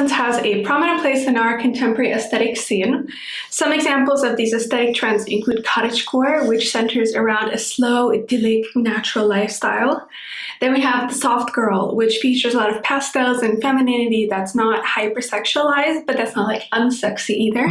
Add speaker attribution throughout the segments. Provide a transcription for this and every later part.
Speaker 1: essence has a prominent place in our contemporary aesthetic scene. Some examples of these aesthetic trends include cottagecore, which centers around a slow, idyllic, natural lifestyle. Then we have the soft girl, which features a lot of pastels and femininity that's not hypersexualized, but that's not like unsexy either.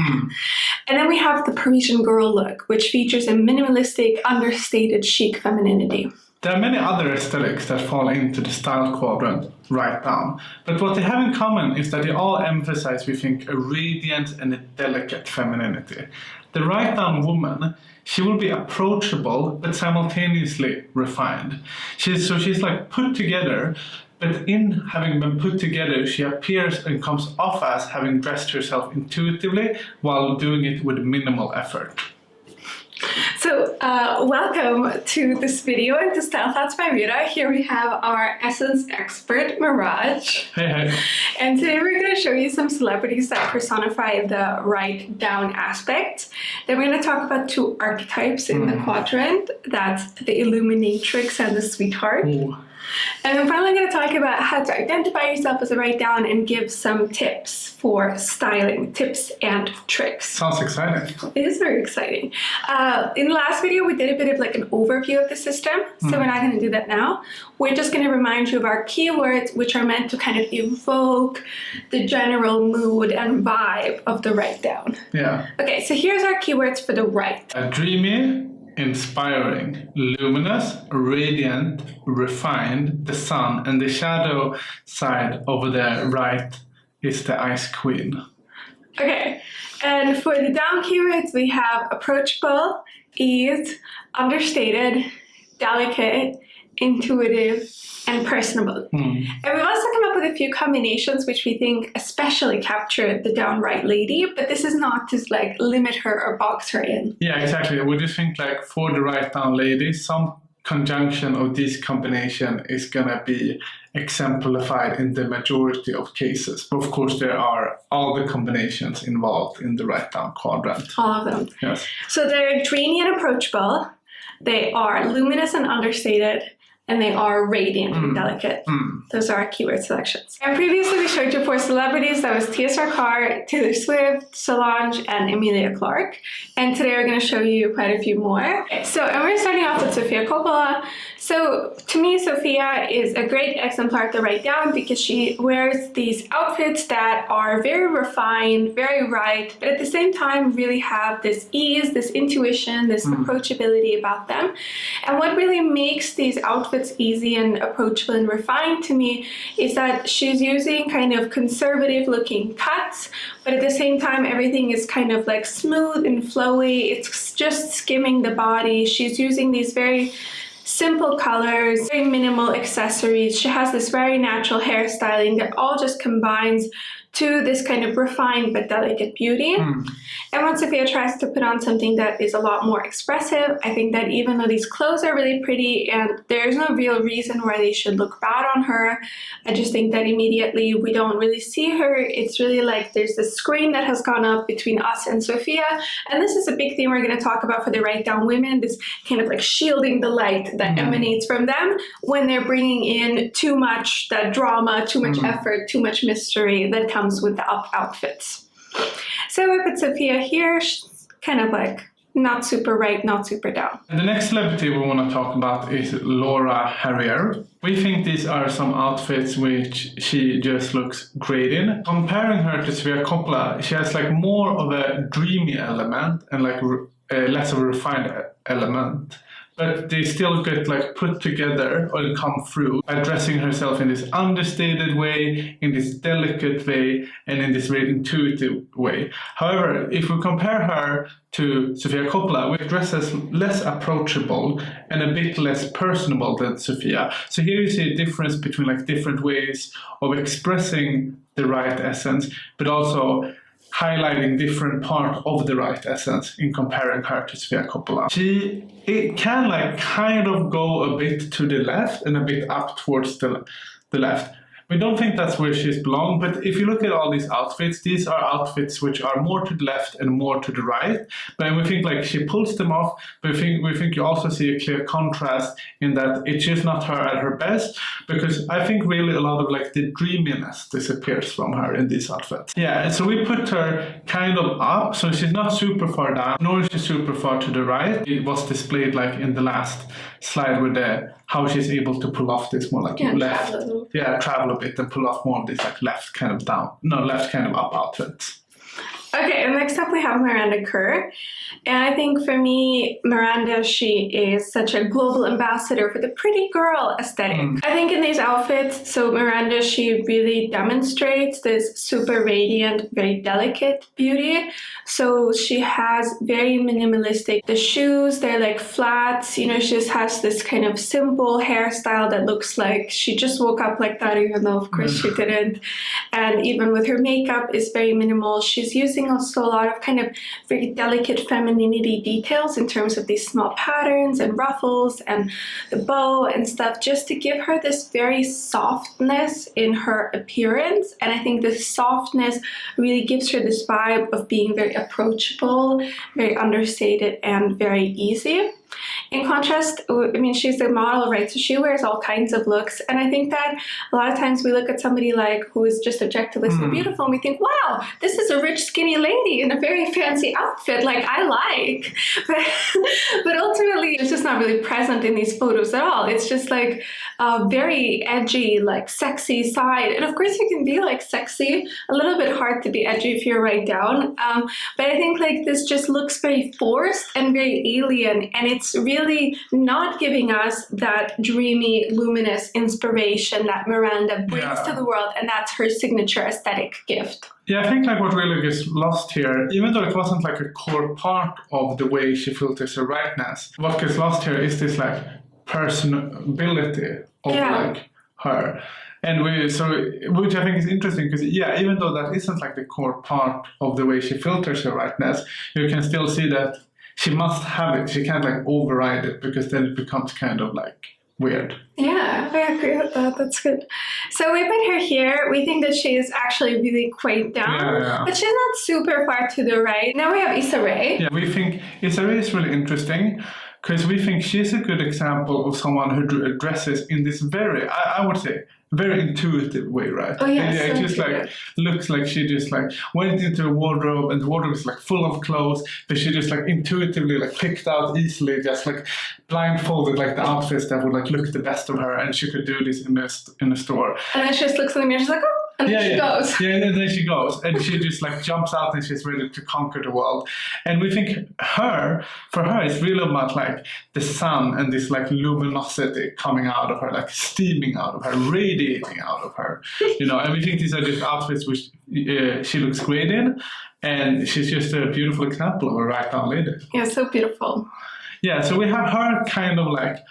Speaker 1: And then we have the Parisian girl look, which features a minimalistic, understated, chic femininity.
Speaker 2: There are many other aesthetics that fall into the style quadrant right down, but what they have in common is that they all emphasize, we think, a radiant and a delicate femininity. The right down woman, she will be approachable but simultaneously refined. She's like put together, but in having been put together, she appears and comes off as having dressed herself intuitively while doing it with minimal effort.
Speaker 1: So welcome to this video and to Style Thoughts by Rita. Here we have our essence expert, Miraj.
Speaker 2: Hey.
Speaker 1: And today we're going to show you some celebrities that personify the right down aspect. Then we're going to talk about two archetypes in the quadrant. That's the Illuminatrix and the Sweetheart.
Speaker 2: Ooh.
Speaker 1: And I'm finally going to talk about how to identify yourself as a right down and give some tips for styling, tips and tricks.
Speaker 2: Sounds exciting.
Speaker 1: It is very exciting. In the last video, we did a bit of like an overview of the system, so we're not going to do that now. We're just going to remind you of our keywords, which are meant to kind of evoke the general mood and vibe of the right down.
Speaker 2: Yeah.
Speaker 1: Okay, so here's our keywords for the right.
Speaker 2: Dreamy, inspiring, luminous, radiant, refined, the sun, and the shadow side over the right is the Ice Queen.
Speaker 1: Okay, and for the down keywords, we have approachable, ease, understated, delicate, intuitive, and personable. And we've also come up with a few combinations which we think especially capture the downright lady, but this is not to like limit her or box her in.
Speaker 2: Yeah, exactly. We just think like for the right down lady, some conjunction of this combination is gonna be exemplified in the majority of cases. But of course, there are all the combinations involved in the right down quadrant.
Speaker 1: All of them.
Speaker 2: Yes.
Speaker 1: So they're dreamy and approachable, they are luminous and understated, and they are radiant and delicate. Those are our keyword selections. And previously we showed you 4 celebrities. That was Tia Sarkar, Taylor Swift, Solange, and Emilia Clarke. And today we're going to show you quite a few more. Okay, and we're starting off with Sofia Coppola. So to me, Sofia is a great exemplar to write down because she wears these outfits that are very refined, very right, but at the same time really have this ease, this intuition, this approachability about them. And what really makes these outfits easy and approachable and refined to me is that she's using kind of conservative looking cuts, but at the same time everything is kind of like smooth and flowy. It's just skimming the body. She's using these very simple colors, very minimal accessories. She has this very natural hairstyling that all just combines to this kind of refined but delicate beauty. And when Sofia tries to put on something that is a lot more expressive, I think that even though these clothes are really pretty and there's no real reason why they should look bad on her, I just think that immediately we don't really see her. It's really like there's this screen that has gone up between us and Sofia. And this is a big theme we're going to talk about for the right down women, this kind of like shielding the light that emanates from them when they're bringing in too much that drama, too much effort, too much mystery that comes with the outfits. So we put Sofia here, she's kind of like not super right, not super down.
Speaker 2: And the next celebrity we want to talk about is Laura Harrier. We think these are some outfits which she just looks great in. Comparing her to Sofia Coppola, she has like more of a dreamy element and like less of a refined element. But they still get like put together or come through by dressing herself in this understated way, in this delicate way, and in this very intuitive way. However, if we compare her to Sofia Coppola, we dress as less approachable and a bit less personable than Sofia. So here you see a difference between like different ways of expressing the right essence, but also highlighting different part of the right essence in comparing her to Sofia Coppola. It can like kind of go a bit to the left and a bit up towards the left, we don't think that's where she's belong. But if you look at all these outfits, these are outfits which are more to the left and more to the right. But we think like she pulls them off. But we think you also see a clear contrast in that it's just not her at her best, because I think really a lot of like the dreaminess disappears from her in these outfits. Yeah, and so we put her kind of up, so she's not super far down, nor is she super far to the right. It was displayed like in the last slide with how she's able to pull off this more like left, travel a bit and pull off more of this like left kind of up outfits.
Speaker 1: Okay, and next up we have Miranda Kerr. And I think for me, Miranda, she is such a global ambassador for the pretty girl aesthetic. I think in these outfits, so Miranda, she really demonstrates this super radiant, very delicate beauty. So she has very minimalistic, the shoes, they're like flats, you know, she just has this kind of simple hairstyle that looks like she just woke up like that, even though of course she didn't. And even with her makeup is very minimal. She's using also a lot of kind of very delicate femininity details in terms of these small patterns and ruffles and the bow and stuff, just to give her this very softness in her appearance. And I think this softness really gives her this vibe of being very approachable, very understated, and very easy. In contrast, I mean, she's a model, right? So she wears all kinds of looks. And I think that a lot of times we look at somebody like who is just objectively so beautiful and we think, wow, this is a rich, skinny lady in a very fancy outfit, like I like. But ultimately, it's just not really present in these photos at all. It's just like a very edgy, like sexy side. And of course, you can be like sexy, a little bit hard to be edgy if you're right down. But I think like this just looks very forced and very alien. And it's really not giving us that dreamy, luminous inspiration that Miranda brings to the world, and that's her signature aesthetic gift.
Speaker 2: Yeah, I think like what really gets lost here, even though it wasn't like a core part of the way she filters her rightness, what gets lost here is this like personability of like her. And which I think is interesting because, even though that isn't like the core part of the way she filters her rightness, you can still see that she must have it. She can't like override it, because then it becomes kind of like weird.
Speaker 1: Yeah, I agree with that. That's good. So we put her here. We think that she is actually really quite down, but she's not super far to the right. Now we have Issa Rae.
Speaker 2: Yeah, we think Issa Rae is really interesting because we think she's a good example of someone who dresses in this very, I would say, very intuitive way, right?
Speaker 1: Oh yeah,
Speaker 2: it just like looks like she just like went into a wardrobe, and the wardrobe is like full of clothes, but she just like intuitively like picked out easily, just like blindfolded like the outfits that would like look the best of her, and she could do this in a store.
Speaker 1: And then she just looks in the mirror, she's like, oh. And then she goes.
Speaker 2: Yeah, and then she goes. And she just like jumps out and she's ready to conquer the world. And we think for her, it's really about like the sun and this like luminosity coming out of her, like steaming out of her, radiating out of her. You know, and we think these are just outfits which she looks great in. And she's just a beautiful example of a right down lady.
Speaker 1: Yeah, so beautiful.
Speaker 2: Yeah, so we have her kind of like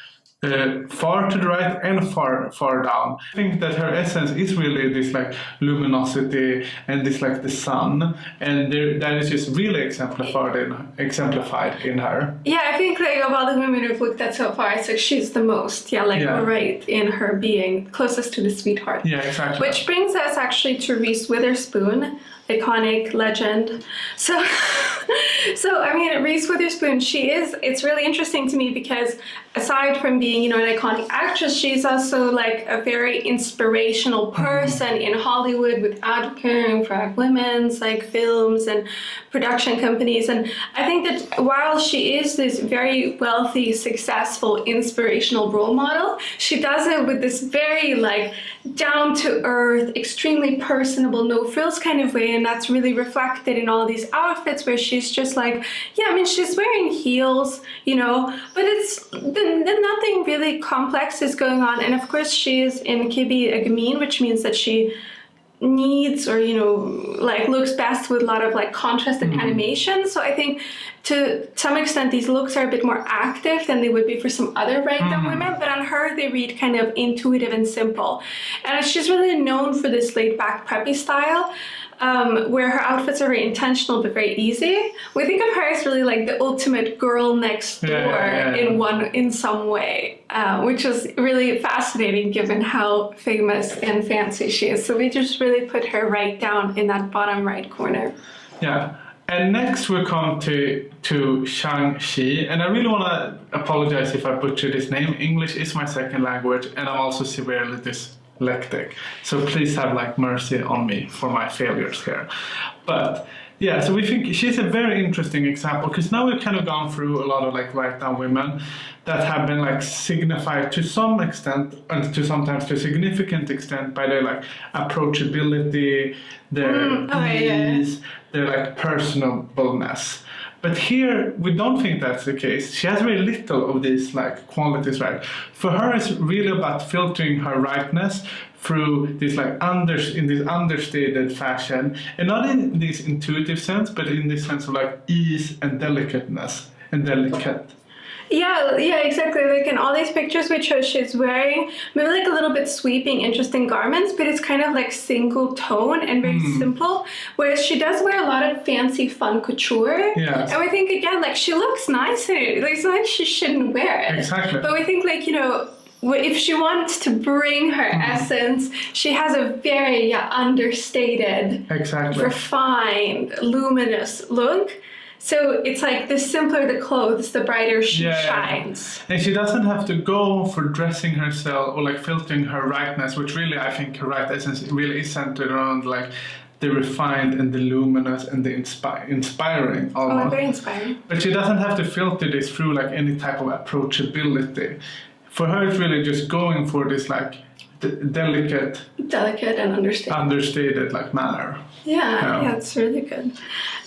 Speaker 2: far to the right and far down. I think that her essence is really this like luminosity and this like the sun, and that is just really exemplified in her.
Speaker 1: Yeah, I think like of all the women we've looked at so far, it's like she's the most right in her being closest to the sweetheart.
Speaker 2: Yeah, exactly.
Speaker 1: Which brings us actually to Reese Witherspoon, iconic legend. So I mean, Reese Witherspoon, it's really interesting to me because aside from being, you know, an iconic actress, she's also like a very inspirational person in Hollywood with advocating for women's like films and production companies. And I think that while she is this very wealthy, successful, inspirational role model, she does it with this very like down to earth, extremely personable, no frills kind of way. And that's really reflected in all these outfits where she's just like, yeah, I mean, she's wearing heels, you know, but it's then nothing really complex is going on. And of course, she is in Kibi Agamin, which means that she needs, or, you know, like looks best with a lot of like contrast and animation. So I think to some extent, these looks are a bit more active than they would be for some other write-down women, but on her, they read kind of intuitive and simple. And she's really known for this laid-back, preppy style, where her outfits are very intentional but very easy. We think of her as really like the ultimate girl next door in some way, which is really fascinating given how famous and fancy she is. So we just really put her right down in that bottom right corner.
Speaker 2: Yeah. And next we come to Shang-Chi, and I really want to apologize if I butchered his name. English is my second language, and I'm also severely dyslexic. So please have like mercy on me for my failures here. But yeah, so we think she's a very interesting example, because now we've kind of gone through a lot of like write-down women that have been like signified to some extent, and to sometimes to a significant extent, by their like approachability, their ease, their like personableness. But here we don't think that's the case. She has very little of these like qualities, right? For her, it's really about filtering her rightness through this like in this understated fashion, and not in this intuitive sense, but in this sense of like ease and delicateness and delicate.
Speaker 1: Yeah, exactly. Like in all these pictures we chose, she's wearing maybe like a little bit sweeping, interesting garments, but it's kind of like single tone and very simple. Whereas she does wear a lot of fancy, fun couture.
Speaker 2: Yes.
Speaker 1: And we think again, like she looks nice in it. Like it's not like she shouldn't wear it.
Speaker 2: Exactly.
Speaker 1: But we think like, you know, if she wants to bring her essence, she has a very understated, refined, luminous look. So it's like the simpler the clothes, the brighter she shines.
Speaker 2: And she doesn't have to go for dressing herself or like filtering her rightness, which really I think her right essence really is centered around like the refined and the luminous and the inspiring almost.
Speaker 1: Oh, very inspiring.
Speaker 2: But she doesn't have to filter this through like any type of approachability. For her, it's really just going for this like delicate and understated like manner.
Speaker 1: Yeah, it's really good.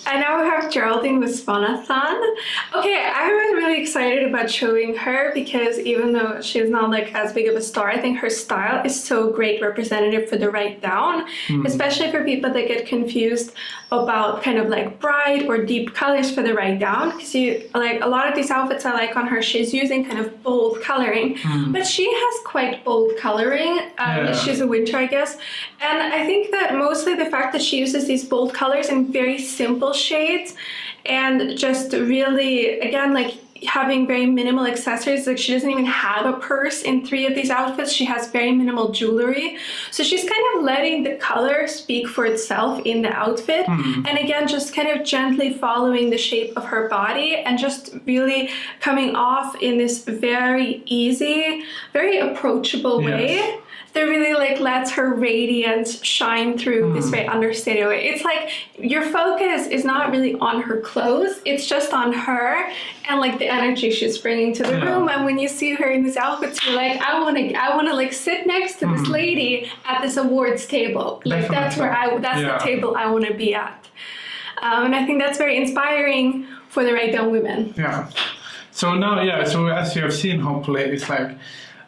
Speaker 1: And now we have Geraldine Viswanathan. Okay, I was really excited about showing her because even though she's not like as big of a star, I think her style is so great representative for the write-down, especially for people that get confused about kind of like bright or deep colors for the write-down. Because you like a lot of these outfits I like on her, she's using kind of bold coloring, but she has quite bold coloring. She's a winter, I guess. And I think that mostly the fact that she uses these bold colors in very simple shades and just really, again, like having very minimal accessories. Like she doesn't even have a purse in 3 of these outfits. She has very minimal jewelry. So she's kind of letting the color speak for itself in the outfit. And again, just kind of gently following the shape of her body and just really coming off in this very easy, very approachable way that really like lets her radiance shine through this very understated way. It's like your focus is not really on her clothes, it's just on her and like the energy she's bringing to the room. And when you see her in these outfits, you're like, I want to like sit next to this lady at this awards table. Like that's the table I want to be at. And I think that's very inspiring for the write-down women.
Speaker 2: Yeah. So now, so as you have seen, hopefully, it's like,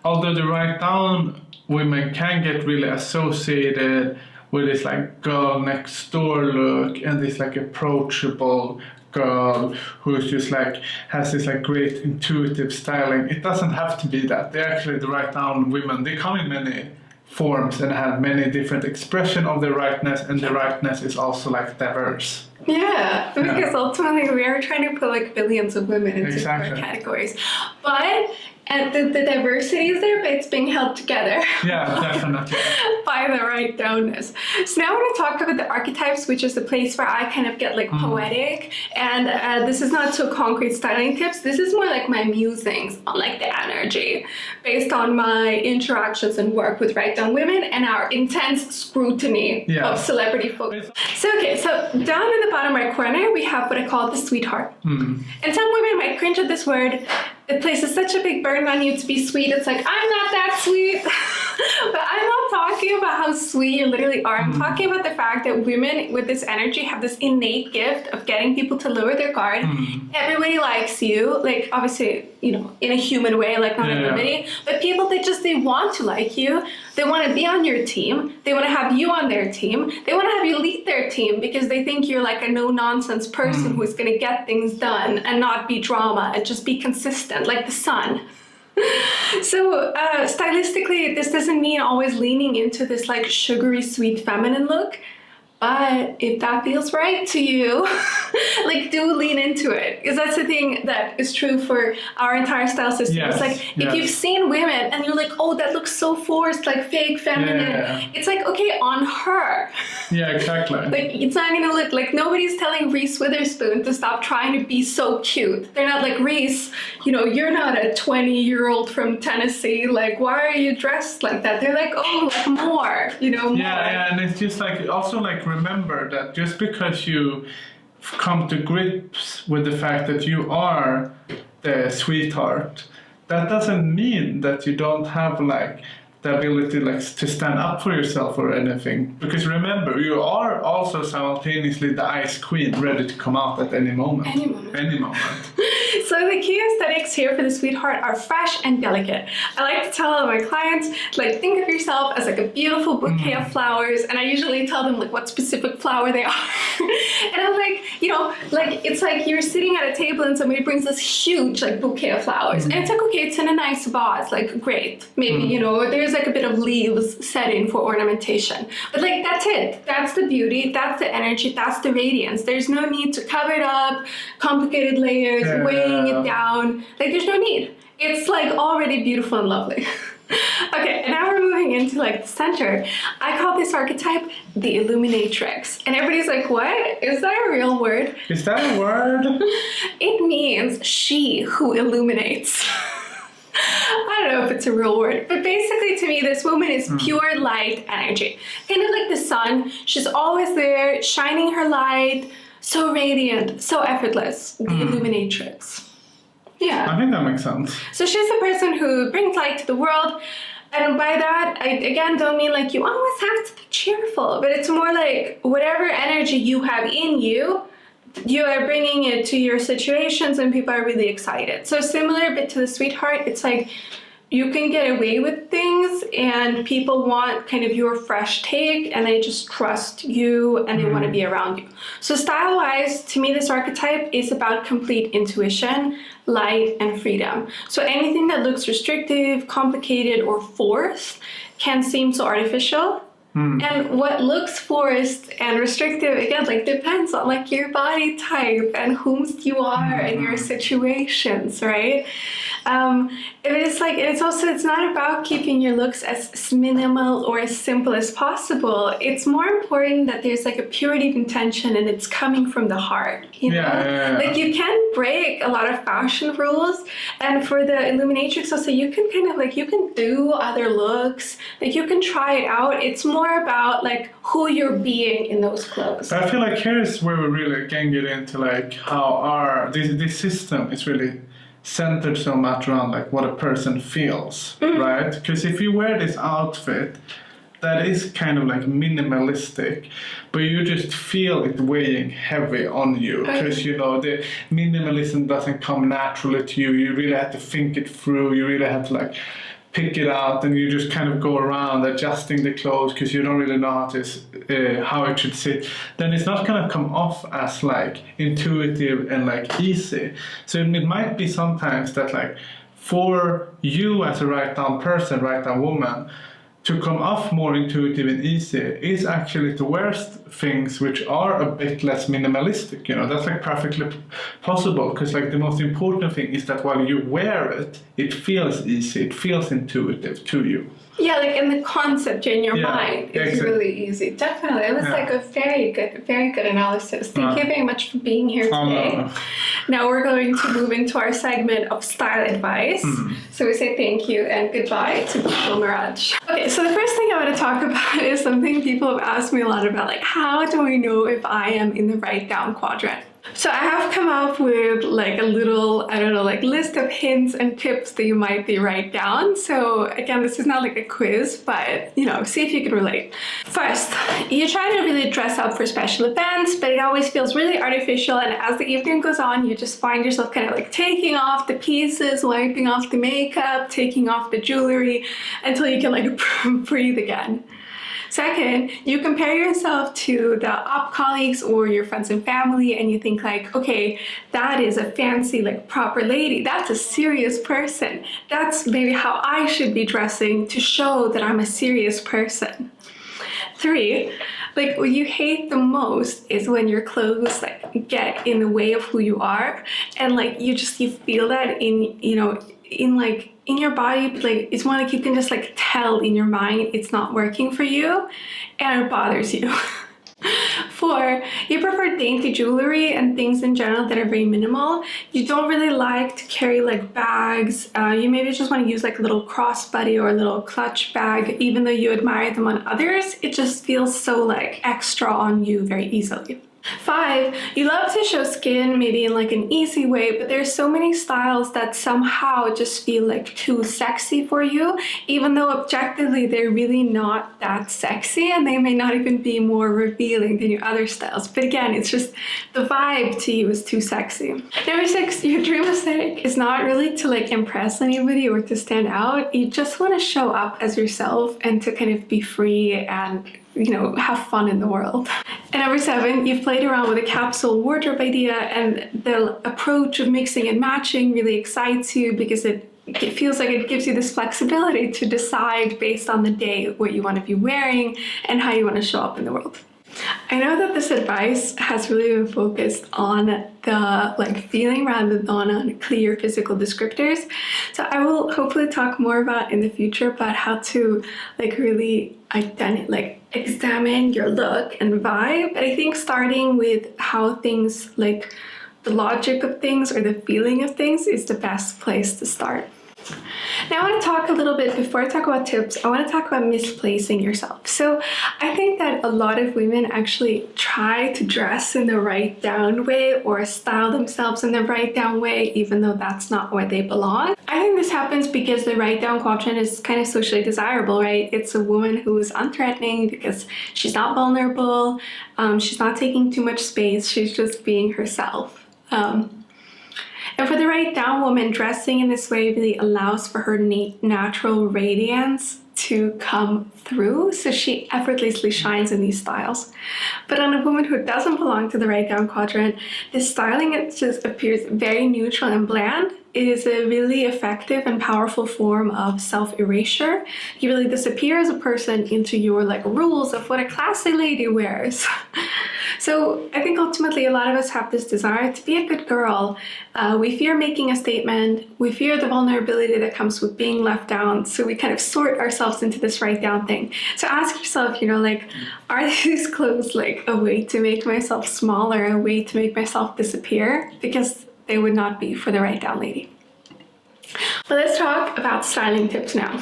Speaker 2: although the write-down women can get really associated with this like girl next door look and this like approachable girl who's just like has this like great intuitive styling. It doesn't have to be that. They're actually the write-down women. They come in many forms and have many different expression of their rightness, and the rightness is also like diverse.
Speaker 1: Yeah, because ultimately we are trying to put like billions of women into different categories. But and the diversity is there, but it's being held together.
Speaker 2: Yeah, definitely.
Speaker 1: By the write-downness. So now I want to talk about the archetypes, which is the place where I kind of get like poetic. And this is not so concrete styling tips. This is more like my musings on like the energy based on my interactions and work with write-down women and our intense scrutiny of celebrity photos. So down in the bottom right corner, we have what I call the sweetheart. And some women might cringe at this word. It places such a big burden on you to be sweet. It's like, I'm not that sweet. But I'm talking about how sweet you literally are. I'm talking about the fact that women with this energy have this innate gift of getting people to lower their guard. Everybody likes you, like obviously, you know, in a human way, like not everybody, but people that just, they want to like you. They want to be on your team. They want to have you on their team. They want to have you lead their team because they think you're like a no-nonsense person who's going to get things done and not be drama and just be consistent, like the sun. So stylistically, this doesn't mean always leaning into this like sugary, sweet, feminine look. But if that feels right to you, like do lean into it. Because that's the thing that is true for our entire style system.
Speaker 2: Yes,
Speaker 1: it's like, if you've seen women and you're like, oh, that looks so forced, like fake feminine. It's like, okay, on her.
Speaker 2: Yeah, exactly.
Speaker 1: Like, it's not gonna look like, nobody's telling Reese Witherspoon to stop trying to be so cute. They're not like, Reese, you know, you're not a 20-year-old from Tennessee. Like, why are you dressed like that? They're like, oh, like more, you know, more.
Speaker 2: Yeah, and it's just like, also like, remember that just because you come to grips with the fact that you are the sweetheart, that doesn't mean that you don't have like the ability like to stand up for yourself or anything. Because remember, you are also simultaneously the ice queen, ready to come out at any moment.
Speaker 1: Any moment.
Speaker 2: Any moment.
Speaker 1: So the key aesthetics here for the sweetheart are fresh and delicate. I like to tell my clients, like, think of yourself as like a beautiful bouquet of flowers, and I usually tell them like what specific flower they are. And I'm like, you know, like it's like you're sitting at a table and somebody brings this huge like bouquet of flowers, and it's like, okay, it's in a nice vase, like great, maybe you know there's like a bit of leaves set in for ornamentation, but like that's it. That's the beauty. That's the energy. That's the radiance. There's no need to cover it up, complicated layers, weighing it down. Like there's no need. It's like already beautiful and lovely. Okay, and now we're moving into like the center. I call this archetype the Illuminatrix. And everybody's like, what? Is that a real word?
Speaker 2: Is that a word?
Speaker 1: It means she who illuminates. I don't know if it's a real word, but basically to me, this woman is pure light energy. Kind of like the sun. She's always there, shining her light, so radiant, so effortless. The Illuminatrix. Yeah.
Speaker 2: I think that makes sense.
Speaker 1: So she's the person who brings light to the world. And by that, I again don't mean like you always have to be cheerful, but it's more like whatever energy you have in you, you are bringing it to your situations and people are really excited. So similar bit to the sweetheart, it's like you can get away with things and people want kind of your fresh take and they just trust you and they want to be around you. So style-wise, to me, this archetype is about complete intuition, light, and freedom. So anything that looks restrictive, complicated, or forced can seem so artificial. And what looks forced and restrictive, again, like depends on like your body type and whom you are and your situations, right? It's like, it's not about keeping your looks as minimal or as simple as possible. It's more important that there's like a purity of intention and it's coming from the heart, you know? Like you can break a lot of fashion rules, and for the Illuminatrix also, you can kind of like, you can do other looks, like you can try it out. It's more about like who you're being in those clothes.
Speaker 2: I feel like here's where we really can get into like how this system is really centered so much around like what a person feels, right? Because if you wear this outfit that is kind of like minimalistic, but you just feel it weighing heavy on you because you know the minimalism doesn't come naturally to you. You really have to think it through. You really have to like pick it out, and you just kind of go around adjusting the clothes because you don't really know how it should sit. Then it's not gonna come off as like intuitive and like easy. So it might be sometimes that like for you as a right down person, right down woman, to come off more intuitive and easy is actually to wear things which are a bit less minimalistic. You know, that's like perfectly possible because like the most important thing is that while you wear it, it feels easy, it feels intuitive to you.
Speaker 1: Yeah, like in the concept in your mind, it's really easy. Definitely. It was like a very good analysis. Thank you very much for being here today. Now we're going to move into our segment of style advice. So we say thank you and goodbye to Google Mirage. Okay, so the first thing I want to talk about is something people have asked me a lot about, like how do I know if I am in the right down quadrant? So I have come up with like a little, I don't know, like list of hints and tips that you might be write down. So again, this is not like a quiz, but you know, see if you can relate. First, you try to really dress up for special events, but it always feels really artificial. And as the evening goes on, you just find yourself kind of like taking off the pieces, wiping off the makeup, taking off the jewelry until you can like breathe again. Second, you compare yourself to the op colleagues or your friends and family, and you think like, okay, that is a fancy, like proper lady. That's a serious person. That's maybe how I should be dressing to show that I'm a serious person. 3, like what you hate the most is when your clothes like get in the way of who you are, and like you feel that in, you know, in your body, but like it's more like you can just like tell in your mind it's not working for you and it bothers you. 4, you prefer dainty jewelry and things in general that are very minimal. You don't really like to carry like bags. You maybe just want to use like a little crossbody or a little clutch bag, even though you admire them on others. It just feels so like extra on you very easily. 5, you love to show skin maybe in like an easy way, but there's so many styles that somehow just feel like too sexy for you, even though objectively they're really not that sexy and they may not even be more revealing than your other styles. But again, it's just the vibe to you is too sexy. Number 6, your dream aesthetic is not really to like impress anybody or to stand out. You just want to show up as yourself and to kind of be free and, you know, have fun in the world. And number 7, you've played around with a capsule wardrobe idea, and the approach of mixing and matching really excites you because it feels like it gives you this flexibility to decide based on the day what you want to be wearing and how you want to show up in the world. I know that this advice has really been focused on the like feeling rather than on clear physical descriptors. So I will hopefully talk more about in the future about how to like really examine your look and vibe. But I think starting with how things like the logic of things or the feeling of things is the best place to start. Now I want to talk a little bit, before I talk about tips, I want to talk about misplacing yourself. So I think that a lot of women actually try to dress in the right down way or style themselves in the right down way, even though that's not where they belong. I think this happens because the right down quadrant is kind of socially desirable, right? It's a woman who is unthreatening because she's not vulnerable, she's not taking too much space, she's just being herself. And for the right down woman, dressing in this way really allows for her natural radiance to come through, so she effortlessly shines in these styles. But on a woman who doesn't belong to the right down quadrant, this styling, it just appears very neutral and bland. It is a really effective and powerful form of self-erasure. You really disappear as a person into your like rules of what a classy lady wears. So I think ultimately a lot of us have this desire to be a good girl. We fear making a statement. We fear the vulnerability that comes with being left down. So we kind of sort ourselves into this right down thing. So ask yourself, you know, like, are these clothes like a way to make myself smaller, a way to make myself disappear? Because they would not be for the right down lady. But let's talk about styling tips now.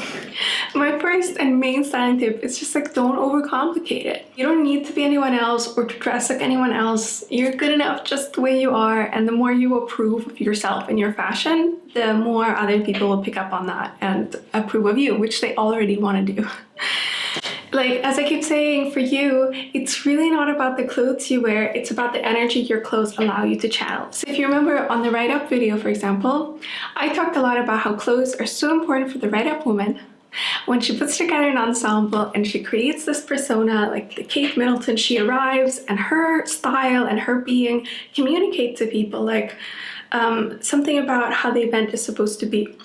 Speaker 1: My first and main styling tip is just like, don't overcomplicate it. You don't need to be anyone else or to dress like anyone else. You're good enough just the way you are, and the more you approve of yourself and your fashion, the more other people will pick up on that and approve of you, which they already want to do. Like, as I keep saying, for you, it's really not about the clothes you wear, it's about the energy your clothes allow you to channel. So if you remember on the Write Up video, for example, I talked a lot about how clothes are so important for the Write Up woman. When she puts together an ensemble and she creates this persona, like the Kate Middleton, she arrives and her style and her being communicate to people like something about how the event is supposed to be.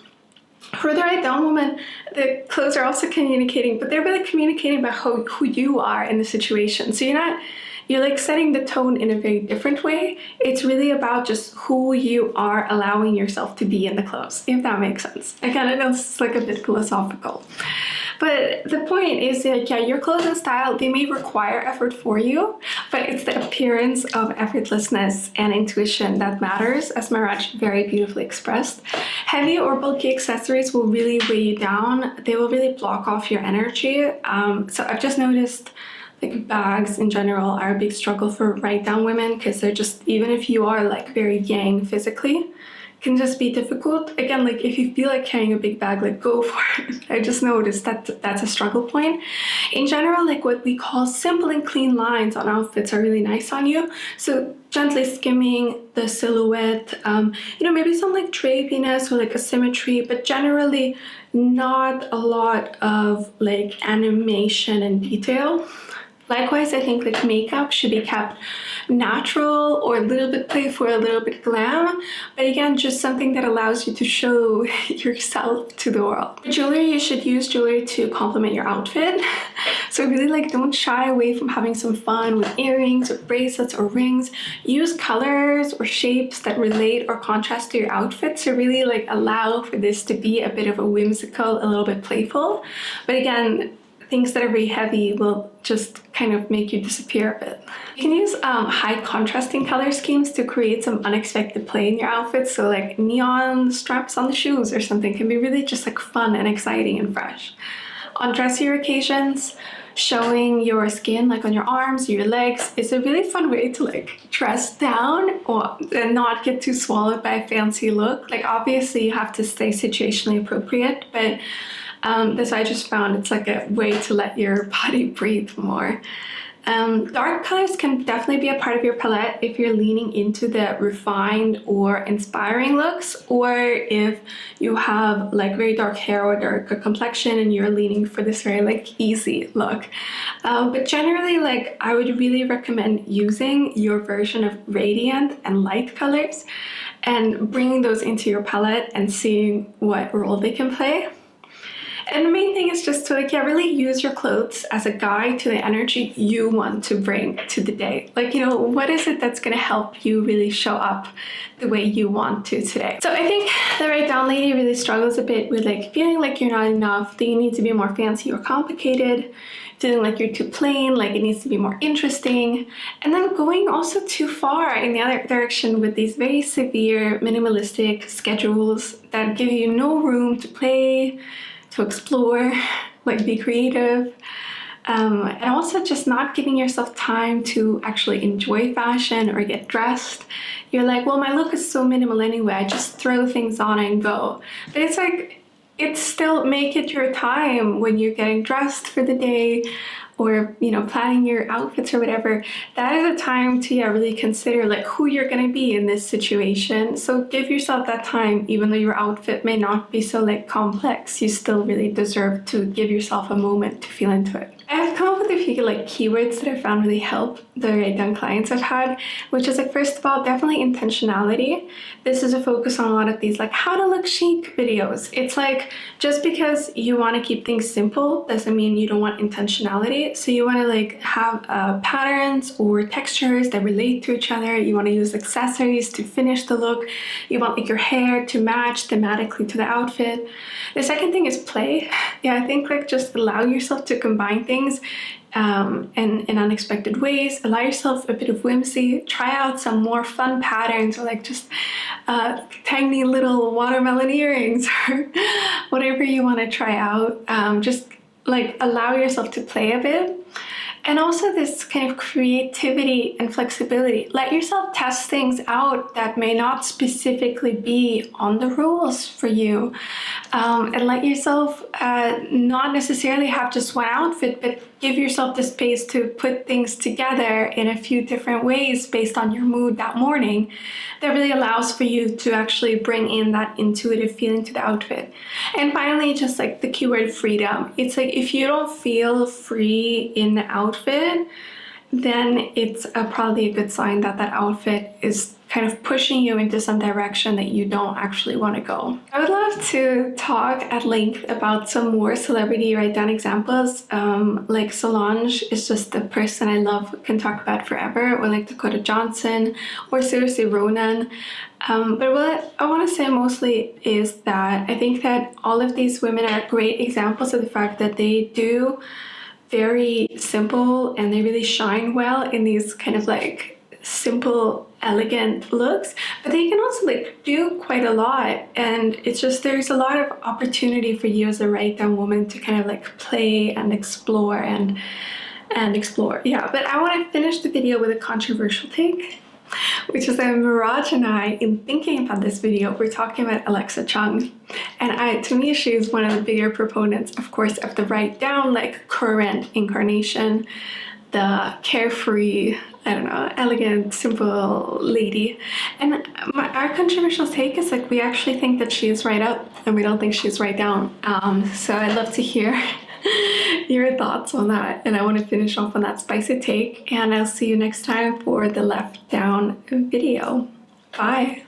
Speaker 1: For the right down woman, the clothes are also communicating, but they're really communicating about who you are in the situation. So you're like setting the tone in a very different way. It's really about just who you are allowing yourself to be in the clothes, if that makes sense. Again, I know this is like a bit philosophical. But the point is that, yeah, your clothes and style, they may require effort for you, but it's the appearance of effortlessness and intuition that matters, as Maraj very beautifully expressed. Heavy or bulky accessories will really weigh you down. They will really block off your energy. So I've just noticed like bags in general are a big struggle for write-down women because they're just, even if you are like very yang physically, can just be difficult. Again, like if you feel like carrying a big bag, like go for it. I just noticed that that's a struggle point. In general, like what we call simple and clean lines on outfits are really nice on you. So gently skimming the silhouette, maybe some like drapiness or like asymmetry, but generally not a lot of like animation and detail. Likewise, I think that makeup should be kept natural or a little bit playful, a little bit glam, but again, just something that allows you to show yourself to the world. For jewelry, you should use jewelry to complement your outfit. So really like don't shy away from having some fun with earrings or bracelets or rings. Use colors or shapes that relate or contrast to your outfit to really like allow for this to be a bit of a whimsical, a little bit playful. But again, things that are very heavy will just kind of make you disappear a bit. You can use high contrasting color schemes to create some unexpected play in your outfits. So like neon straps on the shoes or something can be really just like fun and exciting and fresh. On dressier occasions, showing your skin like on your arms or your legs is a really fun way to like dress down and not get too swallowed by a fancy look. Like obviously you have to stay situationally appropriate, but this I just found it's like a way to let your body breathe more. Dark colors can definitely be a part of your palette if you're leaning into the refined or inspiring looks, or if you have like very dark hair or darker complexion and you're leaning for this very like easy look. But generally, like I would really recommend using your version of radiant and light colors and bringing those into your palette and seeing what role they can play. And the main thing is just to like, really use your clothes as a guide to the energy you want to bring to the day. Like, what is it that's going to help you really show up the way you want to today? So I think the write down lady really struggles a bit with like feeling like you're not enough, that you need to be more fancy or complicated, feeling like you're too plain, like it needs to be more interesting, and then going also too far in the other direction with these very severe minimalistic schedules that give you no room to play, to explore, like be creative, and also just not giving yourself time to actually enjoy fashion or get dressed. You're like, well, my look is so minimal anyway, I just throw things on and go. But it's like, it's still make it your time when you're getting dressed for the day or planning your outfits or whatever. That is a time to really consider like who you're going to be in this situation. So give yourself that time. Even though your outfit may not be so like complex, you still really deserve to give yourself a moment to feel into it. I have come up with a few like keywords that I found really help the write-down clients I've had, which is like, first of all, definitely intentionality. This is a focus on a lot of these like how to look chic videos. It's like, just because you want to keep things simple doesn't mean you don't want intentionality. So you want to like have patterns or textures that relate to each other. You want to use accessories to finish the look. You want like your hair to match thematically to the outfit. The second thing is play. Yeah, I think like just allow yourself to combine things in unexpected ways. Allow yourself a bit of whimsy. Try out some more fun patterns, or like just tiny little watermelon earrings or whatever you want to try out. Just like allow yourself to play a bit. And also this kind of creativity and flexibility. Let yourself test things out that may not specifically be on the rules for you. And let yourself not necessarily have just one outfit, but give yourself the space to put things together in a few different ways based on your mood that morning. That really allows for you to actually bring in that intuitive feeling to the outfit. And finally, just like the keyword freedom. It's like if you don't feel free in the outfit, then it's probably a good sign that that outfit is kind of pushing you into some direction that you don't actually want to go. I would love to talk at length about some more celebrity write-down examples. Like Solange is just a person I love, can talk about forever, or like Dakota Johnson or Saoirse Ronan. But what I want to say mostly is that I think that all of these women are great examples of the fact that they do very simple and they really shine well in these kind of like simple, elegant looks, but they can also like do quite a lot. And it's just, there's a lot of opportunity for you as a write-down woman to kind of like play and explore and and explore. Yeah, but I want to finish the video with a controversial take, which is that Mirage and I, in thinking about this video, we're talking about Alexa Chung. And to me, she's one of the bigger proponents, of course, of the right down, like current incarnation, the carefree, I don't know, elegant, simple lady. And our controversial take is like, we actually think that she is right up and we don't think she's right down. So I'd love to hear your thoughts on that. And I want to finish off on that spicy take. And I'll see you next time for the left down video. Bye.